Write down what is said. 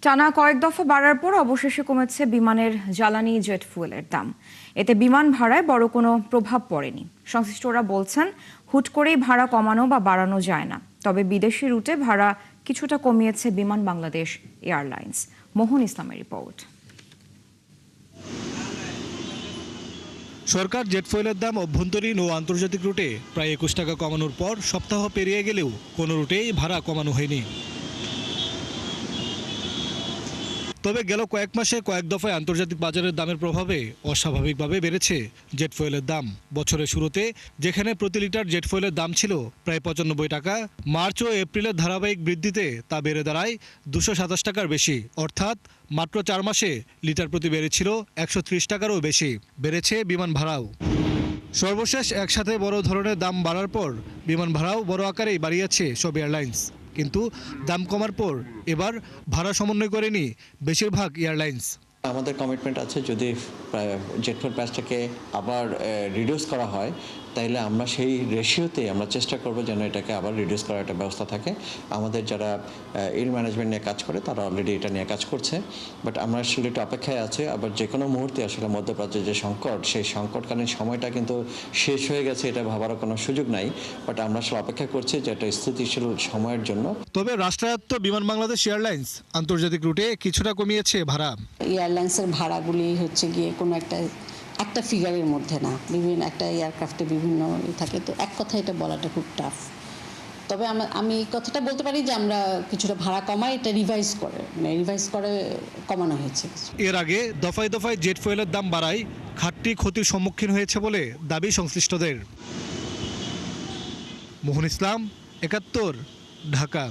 টানা কয়েক দফা বাড়ার পর অবশেষে কমেছে বিমানের জ্বালানি জেট ফুয়েলের দাম। এতে বিমান ভাড়ায় বড় কোনো প্রভাব পড়েনি। সংশ্লিষ্টরা বলছেন, হুট করেই ভাড়া কমানো বা বাড়ানো যায় না। তবে বিদেশি রুটে ভাড়া কিছুটা কমিয়েছে বিমান বাংলাদেশ এয়ারলাইন্স। মোহন ইসলামের রিপোর্ট। সরকার জেট ফুয়েলের দাম অভ্যন্তরীণ ও আন্তর্জাতিক রুটে প্রায় 21 টাকা কমানোর পর সপ্তাহ পেরিয়ে গেলেও কোনো রুটেই ভাড়া কমানো হয়নি। তবে গেল কয়েক মাসে কয়েক দফায় আন্তর্জাতিক বাজারের দামের প্রভাবে অস্বাভাবিকভাবে বেড়েছে জেট ফুয়েলের দাম। বছরের শুরুতে যেখানে প্রতি লিটার জেট ফুয়েলের দাম ছিল প্রায় 95 টাকা, মার্চ ও এপ্রিলের ধারাবাহিক বৃদ্ধিতে তা বেড়ে দাঁড়ায় 227 টাকার বেশি। অর্থাৎ মাত্র 4 মাসে লিটার প্রতি বেড়েছিল 130 টাকারও বেশি। বেড়েছে বিমান ভাড়াও। সর্বশেষ একসাথে বড় ধরনের দাম বাড়ার পর বিমান ভাড়াও বড় আকারেই বাড়িয়েছে সব এয়ারলাইন্স। কিন্তু দাম কমার পর এবার ভাড়া সমন্বয় করেনি বেশিরভাগ এয়ারলাইন্স। আমাদের কমিটমেন্ট আছে, যদি জেট ফুয়েল প্রাইসটাকে আবার রিডিউস করা হয় তাইলে আমরা সেই রেশিওতে আমরা চেষ্টা করব যেন এটাকে আবার রিডিউস করার একটা ব্যবস্থা থাকে। আমাদের যারা এয়ার ম্যানেজমেন্ট নিয়ে কাজ করে তারা অলরেডি এটা নিয়ে কাজ করছে, বাট আমরা আসলে একটু অপেক্ষায় আছে। আবার যে কোনো মুহূর্তে আসলে মধ্যপ্রাচ্যের যে সংকট, সেই সংকটকালীন সময়টা কিন্তু শেষ হয়ে গেছে, এটা ভাবারও কোনো সুযোগ নাই। বাট আমরা আসলে অপেক্ষা করছি যে একটা স্থিতিশীল সময়ের জন্য। তবে রাষ্ট্রায়ত্ত বিমান বাংলাদেশ এয়ারলাইন্স আন্তর্জাতিক রুটে কিছুটা কমিয়েছে ভাড়া। এয়ারলাইন্সের ভাড়াগুলি হচ্ছে গিয়ে কোনো একটা ফিগারের মধ্যে না, বিভিন্ন একটা এয়ারক্রাফটে বিভিন্ন থাকে, তো এক কথা এটা বলাটা খুব টাফ। তবে আমি এই কথাটা বলতে পারি যে আমরা কিছুটা ভাড়া কমাই, এটা রিভাইজ করে কমানো হয়েছে। এর আগে দফায় দফায় জেট ফুয়েলের দাম বাড়ায় ঘাটতি ক্ষতির সম্মুখীন হয়েছে বলে দাবি সংশ্লিষ্টদের। মোহন ইসলাম, ৭১, ঢাকা।